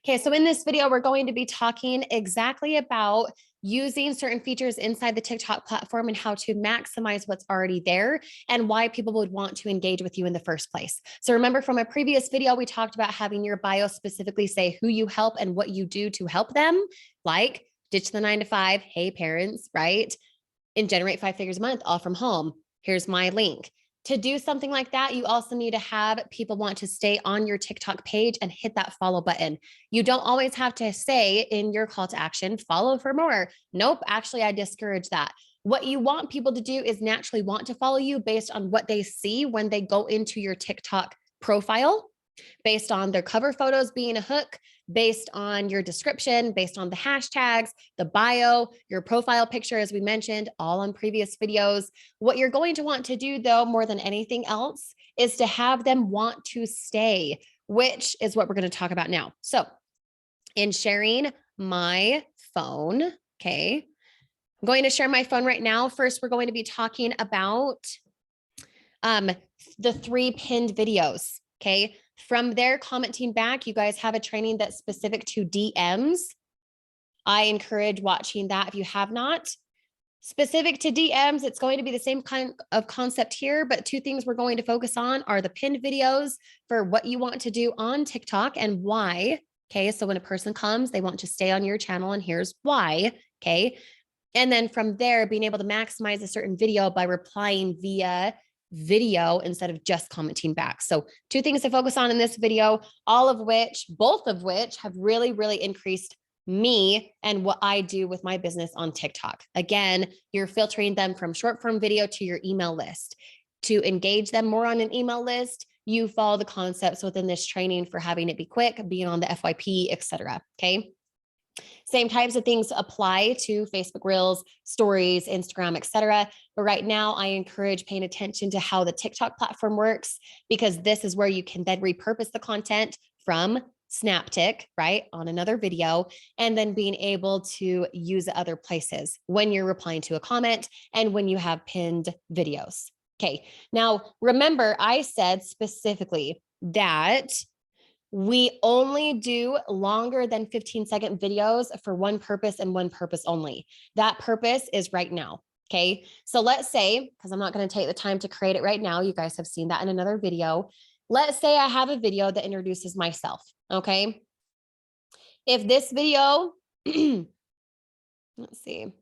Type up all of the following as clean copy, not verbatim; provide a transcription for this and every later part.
Okay, so in this video, we're going to be talking exactly about using certain features inside the TikTok platform and how to maximize what's already there and why people would want to engage with you in the first place. So remember from a previous video, we talked about having your bio specifically say who you help and what you do to help them, like ditch the 9 to 5, hey parents, right? And generate 5 figures a month all from home. Here's my link. To do something like that, you also need to have people want to stay on your TikTok page and hit that follow button. You don't always have to say in your call to action, follow for more. Nope, actually, I discourage that. What you want people to do is naturally want to follow you based on what they see when they go into your TikTok profile, based on their cover photos being a hook, based on your description, based on the hashtags, the bio, your profile picture, as we mentioned, all on previous videos. What you're going to want to do, though, more than anything else, is to have them want to stay, which is what we're going to talk about now. So, in sharing my phone, okay, I'm going to share my phone right now. First, we're going to be talking about the 3 pinned videos, okay? From there, commenting back, you guys have a training that's specific to DMs. I encourage watching that if you have not. Specific to DMs, it's going to be the same kind of concept here, but 2 things we're going to focus on are the pinned videos for what you want to do on TikTok and why. Okay, so when a person comes, they want to stay on your channel, and here's why. Okay, and then from there, being able to maximize a certain video by replying via video instead of just commenting back. So 2 things to focus on in this video, both of which have really, really increased me and what I do with my business on TikTok. Again, you're filtering them from short form video to your email list. To engage them more on an email list, you follow the concepts within this training for having it be quick, being on the FYP, etc. Okay. Same types of things apply to Facebook Reels, Stories, Instagram, etc. But right now, I encourage paying attention to how the TikTok platform works, because this is where you can then repurpose the content from Snaptic, right, on another video, and then being able to use it other places when you're replying to a comment and when you have pinned videos. Okay, now remember, I said specifically that we only do longer than 15-second videos for one purpose and one purpose only. That purpose is right now. Okay. So let's say, because I'm not going to take the time to create it right now, you guys have seen that in another video. Let's say I have a video that introduces myself. Okay. If this video, let's see,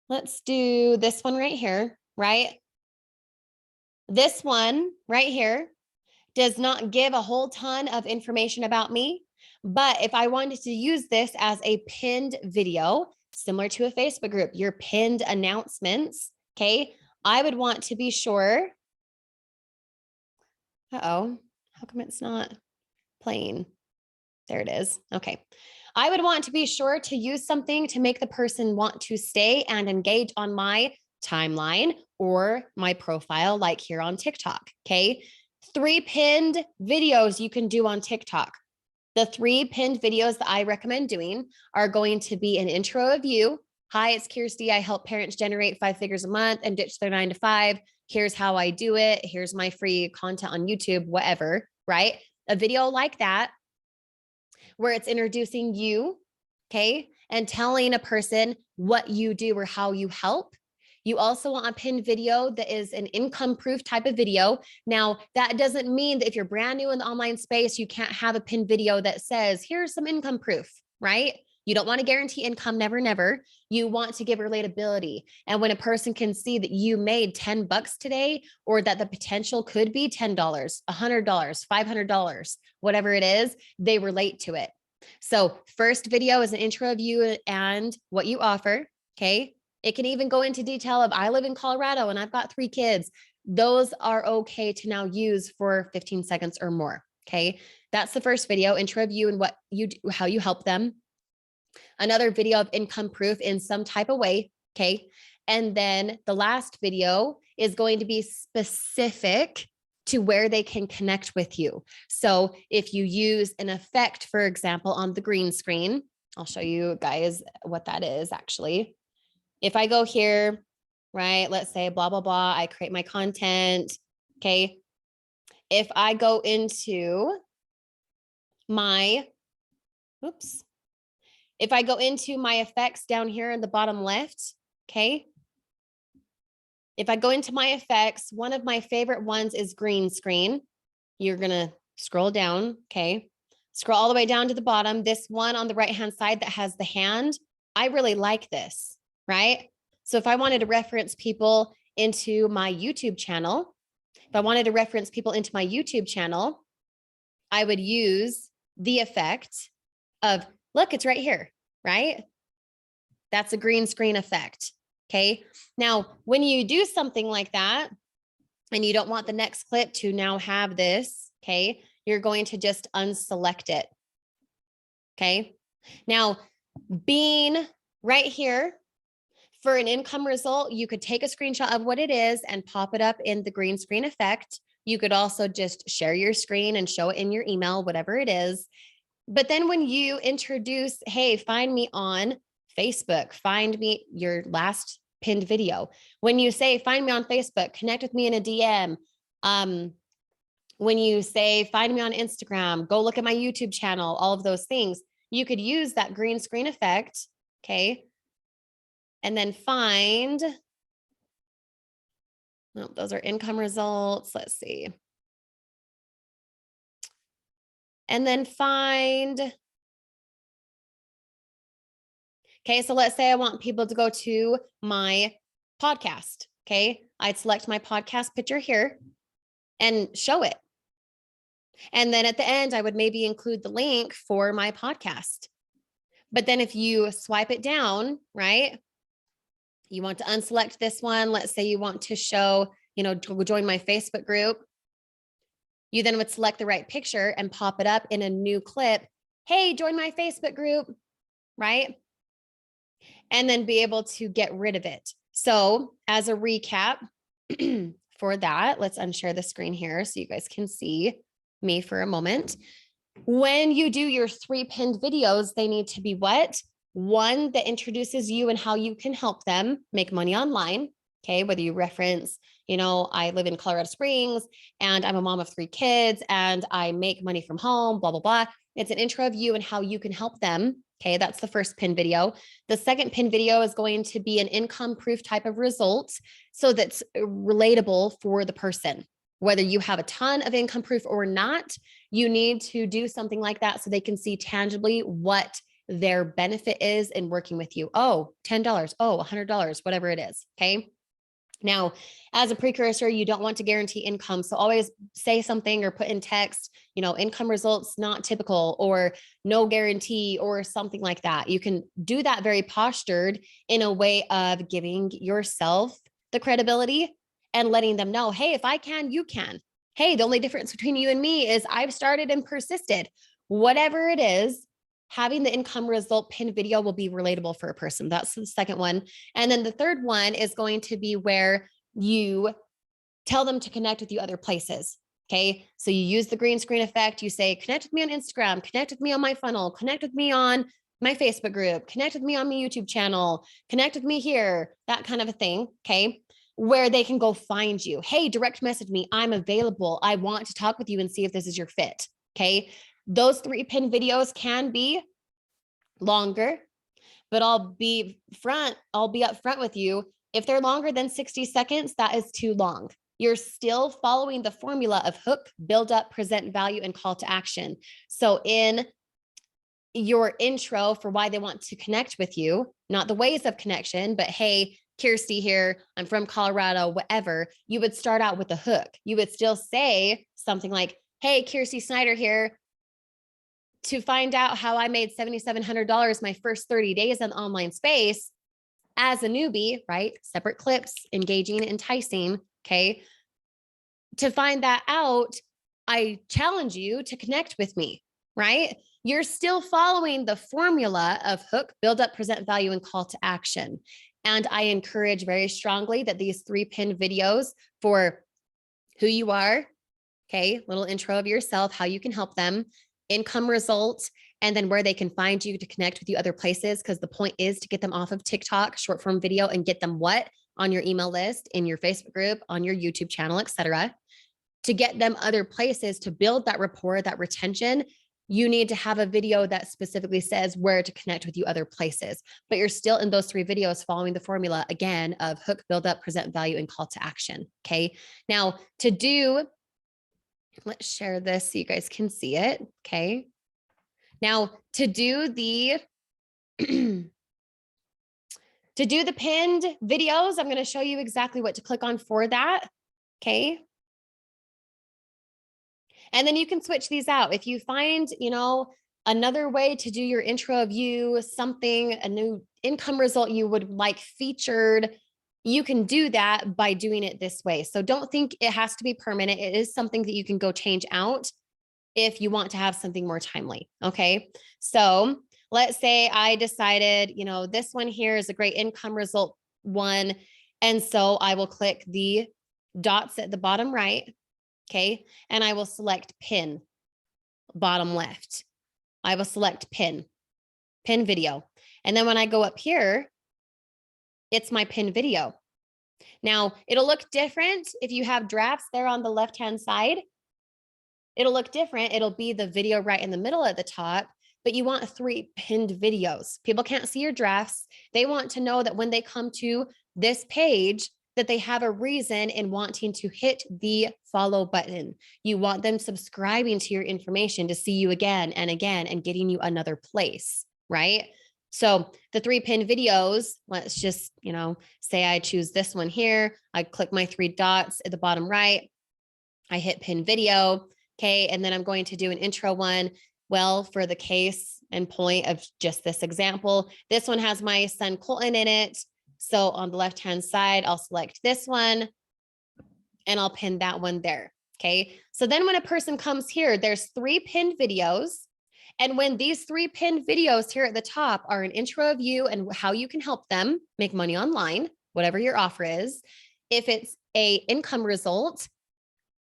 let's do this one right here, right? This one right here does not give a whole ton of information about me. But if I wanted to use this as a pinned video, similar to a Facebook group, your pinned announcements, okay, I would want to be sure. Uh-oh, how come it's not playing? There it is. Okay. I would want to be sure to use something to make the person want to stay and engage on my timeline or my profile, like here on TikTok. Okay. 3 pinned videos you can do on TikTok. The 3 pinned videos that I recommend doing are going to be an intro of you. Hi, it's Kirsty. I help parents generate 5 figures a month and ditch their 9 to 5. Here's how I do it. Here's my free content on YouTube, whatever, right? A video like that where it's introducing you, okay, and telling a person what you do or how you help. You also want a pinned video that is an income proof type of video. Now, that doesn't mean that if you're brand new in the online space, you can't have a pinned video that says, here's some income proof, right? You don't want to guarantee income, never, never. You want to give relatability. And when a person can see that you made $10 today, or that the potential could be $10, $100, $500, whatever it is, they relate to it. So first video is an intro of you and what you offer. Okay. It can even go into detail of I live in Colorado and I've got 3 kids. Those are okay to now use for 15 seconds or more. Okay. That's the first video, intro of you and what you do, how you help them. Another video of income proof in some type of way. Okay. And then the last video is going to be specific to where they can connect with you. So if you use an effect, for example, on the green screen, I'll show you guys what that is actually. If I go here, right, let's say blah, blah, blah, I create my content. Okay. If I go into my, oops. If I go into my effects down here in the bottom left, okay. If I go into my effects, one of my favorite ones is green screen. You're going to scroll down, okay. Scroll all the way down to the bottom. This one on the right-hand side that has the hand, I really like this, right? So if I wanted to reference people into my YouTube channel, I would use the effect of, look, it's right here, right? That's a green screen effect, okay? Now, when you do something like that, and you don't want the next clip to now have this, okay, you're going to just unselect it, okay? Now, being right here for an income result, you could take a screenshot of what it is and pop it up in the green screen effect. You could also just share your screen and show it in your email, whatever it is. But then when you introduce, hey, find me on Facebook, find me your last pinned video. When you say, find me on Facebook, connect with me in a DM. When you say, find me on Instagram, go look at my YouTube channel, all of those things, you could use that green screen effect, okay? And then find, oh, those are income results. Let's see. And then find, okay, so let's say I want people to go to my podcast, okay? I'd select my podcast picture here and show it. And then at the end, I would maybe include the link for my podcast. But then if you swipe it down, right? You want to unselect this one. Let's say you want to show, join my Facebook group. You then would select the right picture and pop it up in a new clip. Hey, join my Facebook group, right? And then be able to get rid of it. So as a recap for that, let's unshare the screen here so you guys can see me for a moment. When you do your 3 pinned videos, they need to be what? One that introduces you and how you can help them make money online. Okay, whether you reference, I live in Colorado Springs and I'm a mom of 3 kids and I make money from home, blah, blah, blah. It's an intro of you and how you can help them. Okay, that's the first pin video. The second pin video is going to be an income proof type of result. So that's relatable for the person. Whether you have a ton of income proof or not, you need to do something like that so they can see tangibly what their benefit is in working with you. Oh, $10, oh, $100, whatever it is, okay? Now, as a precursor, you don't want to guarantee income. So always say something or put in text, income results not typical or no guarantee or something like that. You can do that very postured in a way of giving yourself the credibility and letting them know, hey, if I can, you can. Hey, the only difference between you and me is I've started and persisted. Whatever it is, having the income result pin video will be relatable for a person. That's the second one. And then the third one is going to be where you tell them to connect with you other places. Okay. So you use the green screen effect. You say, connect with me on Instagram, connect with me on my funnel, connect with me on my Facebook group, connect with me on my YouTube channel, connect with me here, that kind of a thing. Okay. Where they can go find you. Hey, direct message me. I'm available. I want to talk with you and see if this is your fit. Okay. Those 3 pin videos can be longer, but I'll be up front with you. If they're longer than 60 seconds, that is too long. You're still following the formula of hook, build up, present value, and call to action. So in your intro for why they want to connect with you, not the ways of connection, but hey, Kirsty here, I'm from Colorado, whatever, you would start out with a hook. You would still say something like, hey, Kirsty Snyder here. To find out how I made $7,700 my first 30 days in the online space as a newbie, right? Separate clips, engaging, enticing, okay? To find that out, I challenge you to connect with me, right? You're still following the formula of hook, build up, present value, and call to action. And I encourage very strongly that these 3 pin videos for who you are, okay, little intro of yourself, how you can help them, income results, and then where they can find you to connect with you other places. Because the point is to get them off of TikTok, short form video, and get them what? On your email list, in your Facebook group, on your YouTube channel, etc. To get them other places to build that rapport, that retention, you need to have a video that specifically says where to connect with you other places, but you're still in those 3 videos following the formula again of hook, build up, present value, and call to action. Okay. Now let's share this so you guys can see it. Okay. Now to do the pinned videos, I'm going to show you exactly what to click on for that. Okay. And then you can switch these out. If you find, another way to do your intro of you, something, a new income result you would like featured, you can do that by doing it this way. So don't think it has to be permanent. It is something that you can go change out if you want to have something more timely. Okay. So let's say I decided, this one here is a great income result one. And so I will click the dots at the bottom right. Okay. And I will select pin, bottom left. I will select pin video. And then when I go up here, it's my pin video. Now it'll look different if you have drafts there on the left-hand side. It'll look different. It'll be the video right in the middle at the top, but you want 3 pinned videos. People can't see your drafts. They want to know that when they come to this page, that they have a reason in wanting to hit the follow button. You want them subscribing to your information to see you again and again and getting you another place, right? So the 3 pinned videos, let's just, say I choose this one here. I click my 3 dots at the bottom right. I hit pin video. Okay. And then I'm going to do an intro one. Well, for the case and point of just this example, this one has my son Colton in it. So on the left-hand side, I'll select this one and I'll pin that one there. Okay. So then when a person comes here, there's 3 pinned videos. And when these 3 pinned videos here at the top are an intro of you and how you can help them make money online, whatever your offer is. If it's a income result,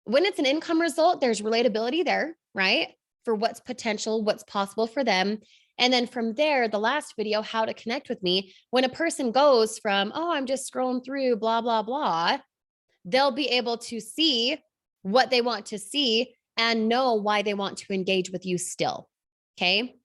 when it's an income result, there's relatability there, right? For what's potential, what's possible for them. And then from there, the last video, how to connect with me, when a person goes from, oh, I'm just scrolling through, blah, blah, blah, they'll be able to see what they want to see and know why they want to engage with you still. Okay.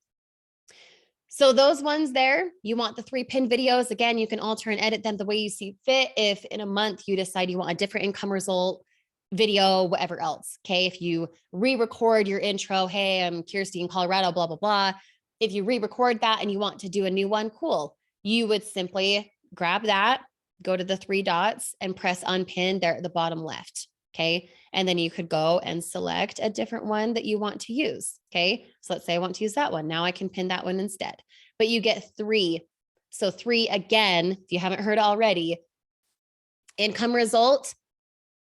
So those ones there, you want the 3 pinned videos. Again, you can alter and edit them the way you see fit. If in a month you decide you want a different income result, video, whatever else. Okay. If you re-record your intro, hey, I'm Kirsty in Colorado, blah, blah, blah. If you re-record that and you want to do a new one, cool. You would simply grab that, go to the 3 dots and press unpin there at the bottom left. Okay. And then you could go and select a different one that you want to use. Okay. So let's say I want to use that one. Now I can pin that one instead, but you get 3. So 3 again, if you haven't heard already, income result,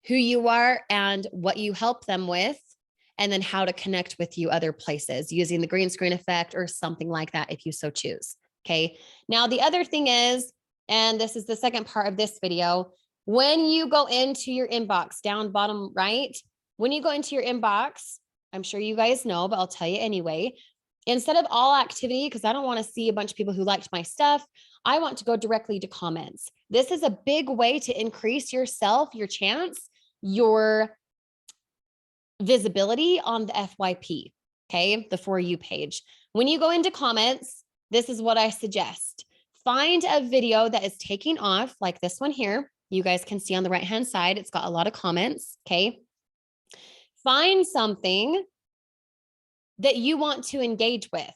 who you are and what you help them with, and then how to connect with you other places using the green screen effect or something like that if you so choose. Okay. Now the other thing is, and this is the second part of this video, when you go into your inbox down bottom right, when you go into your inbox, I'm sure you guys know, but I'll tell you anyway, instead of all activity, because I don't want to see a bunch of people who liked my stuff, I want to go directly to comments. This is a big way to increase yourself, your chance, your visibility on the FYP, okay, the For You page. When you go into comments, this is what I suggest. Find a video that is taking off, like this one here. You guys can see on the right-hand side, it's got a lot of comments, okay? Find something that you want to engage with,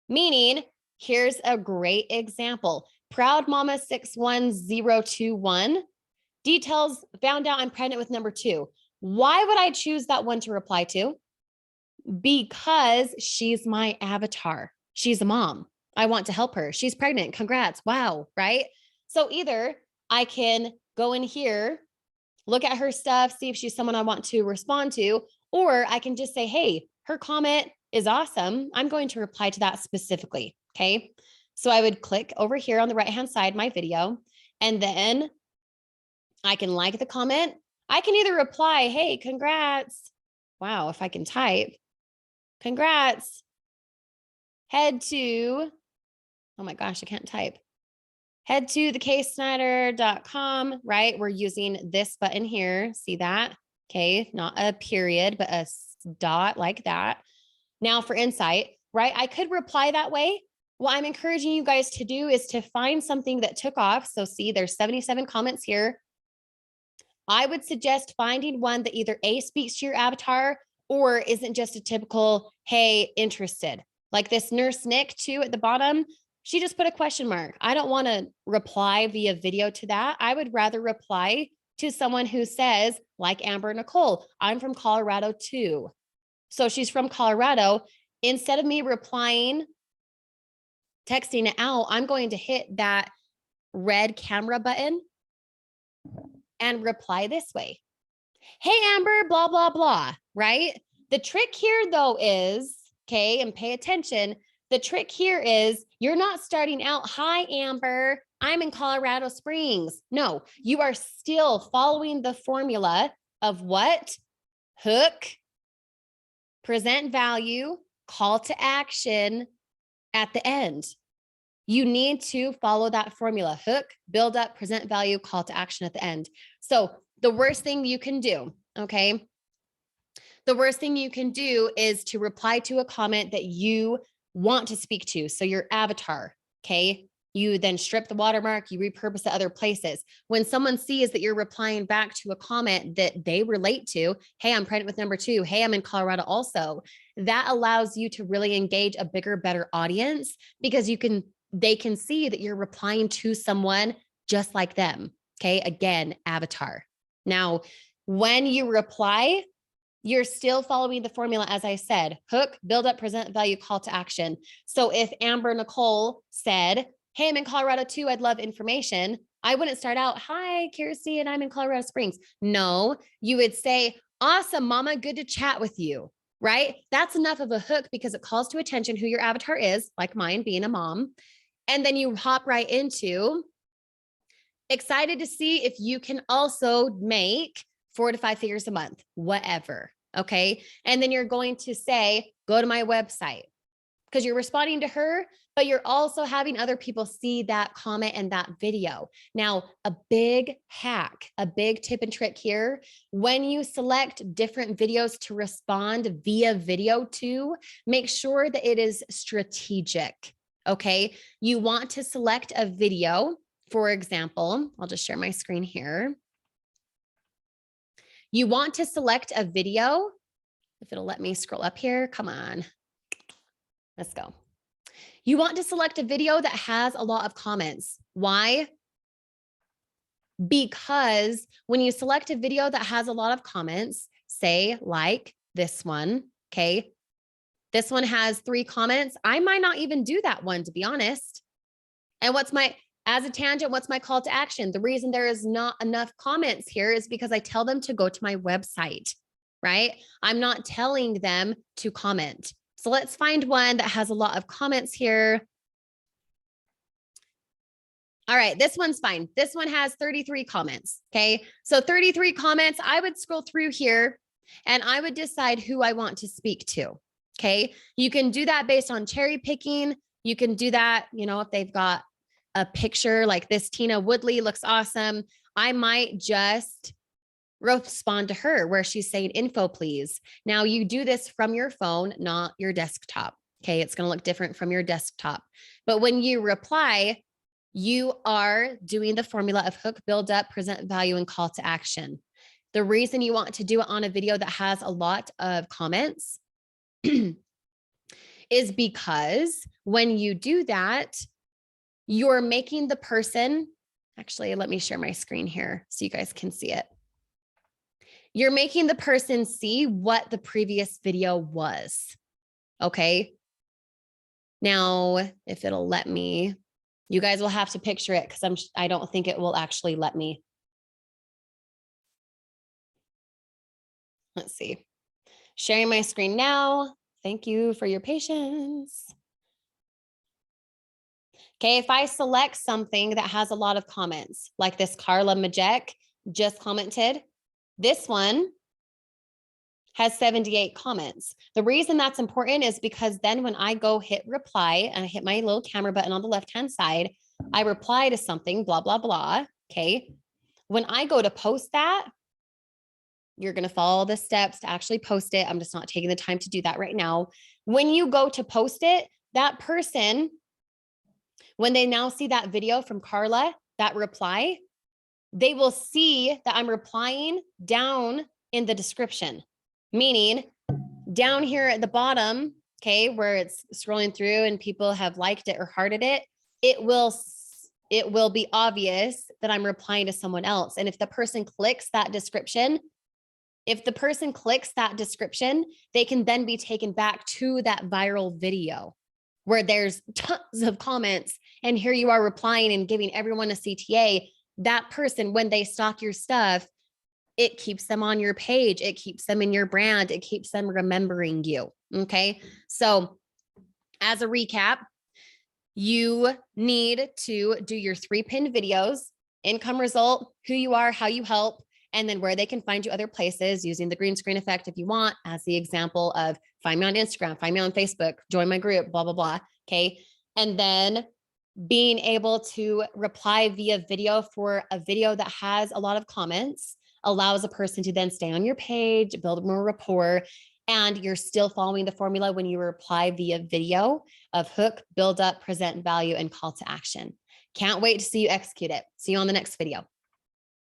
meaning here's a great example. Proud Mama 61021, details, found out I'm pregnant with number 2. Why would I choose that one to reply to? Because she's my avatar. She's a mom. I want to help her. She's pregnant. Congrats. Wow. Right? So either I can go in here, look at her stuff, see if she's someone I want to respond to, or I can just say, hey, her comment is awesome. I'm going to reply to that specifically. Okay. So I would click over here on the right-hand side, my video, and then I can like the comment. I can either reply, hey, congrats. Wow, if I can type, congrats. Head to, oh my gosh, I can't type. Head to theksnyder.com, right? We're using this button here. See that? Okay, not a period, but a dot like that. Now for insight, right? I could reply that way. What I'm encouraging you guys to do is to find something that took off. So see, there's 77 comments here. I would suggest finding one that either A, speaks to your avatar, or isn't just a typical, hey, interested. Like this nurse Nick too at the bottom, she just put a question mark. I don't want to reply via video to that. I would rather reply to someone who says, like Amber Nicole, I'm from Colorado too. So she's from Colorado. Instead of me replying, texting it out, I'm going to hit that red camera button and reply this way. Hey, Amber, blah, blah, blah, right? The trick here though is, okay, and pay attention. The trick here is you're not starting out, hi, Amber, I'm in Colorado Springs. No, you are still following the formula of what? Hook, present value, call to action at the end. You need to follow that formula: hook, build up, present value, call to action at the end. So the worst thing you can do, okay? The worst thing you can do is to reply to a comment that you want to speak to. So your avatar, okay? You then strip the watermark, you repurpose it other places. When someone sees that you're replying back to a comment that they relate to, hey, I'm pregnant with number 2. Hey, I'm in Colorado also. That allows you to really engage a bigger, better audience because they can see that you're replying to someone just like them. Okay. Again, avatar. Now, when you reply, you're still following the formula, as I said: hook, build up, present value, call to action. So if Amber Nicole said, hey, I'm in Colorado too, I'd love information, I wouldn't start out, hi, Kirsty, and I'm in Colorado Springs. No, you would say, awesome, mama, good to chat with you, right? That's enough of a hook because it calls to attention who your avatar is, like mine being a mom. And then you hop right into excited to see if you can also make 4 to 5 figures a month, whatever. Okay. And then you're going to say, go to my website, because you're responding to her, but you're also having other people see that comment and that video. Now, a big hack, a big tip and trick here: when you select different videos to respond via video to, make sure that it is strategic. Okay. You want to select a video. For example, I'll just share my screen here. You want to select a video. If it'll let me scroll up here, come on. Let's go. You want to select a video that has a lot of comments. Why? Because when you select a video that has a lot of comments, say like this one, okay? This one has 3 comments. I might not even do that one, to be honest. And as a tangent, what's my call to action? The reason there is not enough comments here is because I tell them to go to my website, right? I'm not telling them to comment. So let's find one that has a lot of comments here. All right, this one's fine. This one has 33 comments, okay? So 33 comments, I would scroll through here and I would decide who I want to speak to, okay? You can do that based on cherry picking. You can do that, if they've got a picture like this, Tina Woodley looks awesome. I might just respond to her where she's saying info, please. Now you do this from your phone, not your desktop. Okay. It's going to look different from your desktop. But when you reply, you are doing the formula of hook, build up, present value, and call to action. The reason you want to do it on a video that has a lot of comments is because when you do that, you're making the person, actually, let me share my screen here so you guys can see it. You're making the person see what the previous video was. Okay. Now, if it'll let me, you guys will have to picture it because I don't think it will actually let me. Let's see. Sharing my screen now. Thank you for your patience. Okay, if I select something that has a lot of comments, like this Carla Majek just commented, this one has 78 comments. The reason that's important is because then when I go hit reply and I hit my little camera button on the left-hand side, I reply to something, blah, blah, blah. Okay. When I go to post that, You're going to follow the steps to actually post it. I'm just not taking the time to do that right now. When you go to post it, that person, when they now see that video from Carla, that reply, they will see that I'm replying down in the description, meaning down here at the bottom, okay, where it's scrolling through and people have liked it or hearted it, it will be obvious that I'm replying to someone else. And if the person clicks that description, they can then be taken back to that viral video where there's tons of comments. And here you are replying and giving everyone a CTA. That person, when they stalk your stuff, it keeps them on your page. It keeps them in your brand. It keeps them remembering you. Okay. So as a recap, you need to do your 3 pinned videos, income result, who you are, how you help, and then where they can find you other places using the green screen effect if you want, as the example of find me on Instagram, find me on Facebook, join my group, blah, blah, blah. Okay. And then being able to reply via video for a video that has a lot of comments allows a person to then stay on your page, build more rapport, and you're still following the formula when you reply via video of hook, build up, present value, and call to action. Can't wait to see you execute it. See you on the next video.